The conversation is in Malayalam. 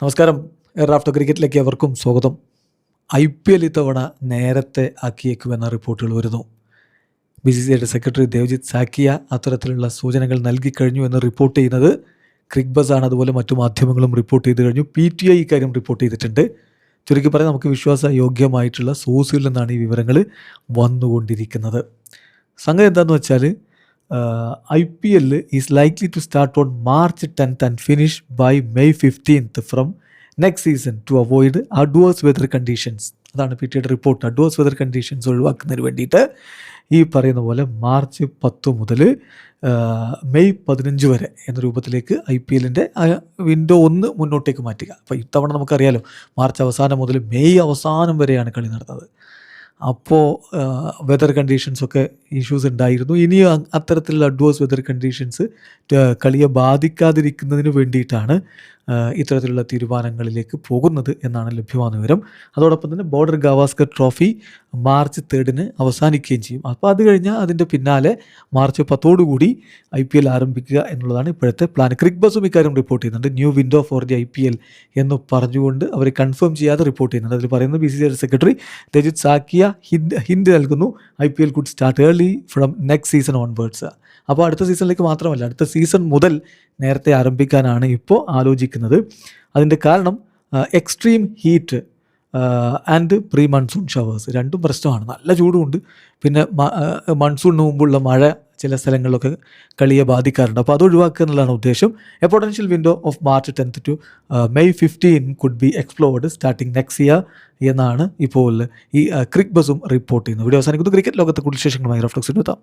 നമസ്കാരം. റാഫ്റ്റർ ക്രിക്കറ്റിലേക്ക് അവർക്കും സ്വാഗതം. IPL ഇത്തവണ നേരത്തെ ആക്കിയേക്കുമെന്ന റിപ്പോർട്ടുകൾ വരുന്നു. BCCIയുടെ സെക്രട്ടറി ദേവജിത്ത് സാക്കിയ അത്തരത്തിലുള്ള സൂചനകൾ നൽകിക്കഴിഞ്ഞു എന്ന് റിപ്പോർട്ട് ചെയ്യുന്നത് ക്രിക്ബസ് ആണ്. അതുപോലെ മറ്റു മാധ്യമങ്ങളും റിപ്പോർട്ട് ചെയ്ത് കഴിഞ്ഞു. PTI ഇക്കാര്യം റിപ്പോർട്ട് ചെയ്തിട്ടുണ്ട്. ചുരുക്കി പറയാൻ നമുക്ക് വിശ്വാസയോഗ്യമായിട്ടുള്ള സോഴ്സുകളിൽ നിന്നാണ് ഈ വിവരങ്ങൾ വന്നുകൊണ്ടിരിക്കുന്നത്. സംഗതി എന്താണെന്ന് വെച്ചാൽ IPL is likely to start on March 10th and finish by May 15th from next season to avoid adverse weather conditions. അതാണ് PTIയുടെ റിപ്പോർട്ട്. അഡ്വേഴ്സ് വെതർ കണ്ടീഷൻസ് ഒഴിവാക്കുന്നതിന് വേണ്ടിയിട്ട് ഈ പറയുന്ന പോലെ മാർച്ച് 10 മുതൽ മെയ് 15 വരെ എന്ന രൂപത്തിലേക്ക് IPLൻ്റെ വിൻഡോ ഒന്ന് മുന്നോട്ടേക്ക് മാറ്റുക. അപ്പോൾ ഇത്തവണ നമുക്കറിയാലോ, മാർച്ച് അവസാനം മുതൽ മെയ് അവസാനം വരെയാണ് കളി നടന്നത്. അപ്പോൾ വെതർ കണ്ടീഷൻസൊക്കെ ഇഷ്യൂസ് ഉണ്ടായിരുന്നു. ഇനിയും അത്തരത്തിലുള്ള അഡ്വേഴ്സ് വെതർ കണ്ടീഷൻസ് കളിയെ ബാധിക്കാതിരിക്കുന്നതിന് വേണ്ടിയിട്ടാണ് ഇത്തരത്തിലുള്ള തീരുമാനങ്ങളിലേക്ക് പോകുന്നത് എന്നാണ് ലഭ്യമാകുന്ന വിവരം. അതോടൊപ്പം തന്നെ ബോർഡർ ഗവാസ്കർ ട്രോഫി മാർച്ച് 3 അവസാനിക്കുകയും ചെയ്യും. അപ്പോൾ അത് കഴിഞ്ഞാൽ അതിൻ്റെ പിന്നാലെ മാർച്ച് 10 IPL ആരംഭിക്കുക എന്നുള്ളതാണ് ഇപ്പോഴത്തെ പ്ലാൻ. ക്രിക്ബസും ഇക്കാര്യം റിപ്പോർട്ട് ചെയ്യുന്നുണ്ട്. New window for the IPL എന്ന് പറഞ്ഞുകൊണ്ട് അവർ കൺഫേം ചെയ്യാതെ റിപ്പോർട്ട് ചെയ്യുന്നുണ്ട്. അതിൽ പറയുന്നത് BCCI secretary Devajit Zakiya hint നൽകുന്നു IPL could start early from next season onwards. അപ്പോൾ അടുത്ത സീസണിലേക്ക് മാത്രമല്ല, അടുത്ത സീസൺ മുതൽ നേരത്തെ ആരംഭിക്കാനാണ് ഇപ്പോൾ ആലോചിക്കുന്നത്. അതിൻ്റെ കാരണം extreme heat and pre monsoon showers രണ്ടും പ്രശ്നമാണ്. നല്ല ചൂടുമുണ്ട്, പിന്നെ മൺസൂണിന് മുമ്പുള്ള മഴ ചില സ്ഥലങ്ങളിലൊക്കെ കളിയെ ബാധിക്കാറുണ്ട്. അപ്പോൾ അത് ഒഴിവാക്കുക എന്നുള്ളതാണ് ഉദ്ദേശം. A potential window of March 10th to May 15 could be explored starting next year എന്നാണ് ഇപ്പോൾ ഈ ക്രിക്ബസും റിപ്പോർട്ട് ചെയ്യുന്നത്. വീഡിയോ അവസാനിക്കുന്നു. ക്രിക്കറ്റ് ലോകത്തെ കൂടുതൽ വിശേഷങ്ങളുമായി റാഫ്റ്റോക്സിന് എത്താം.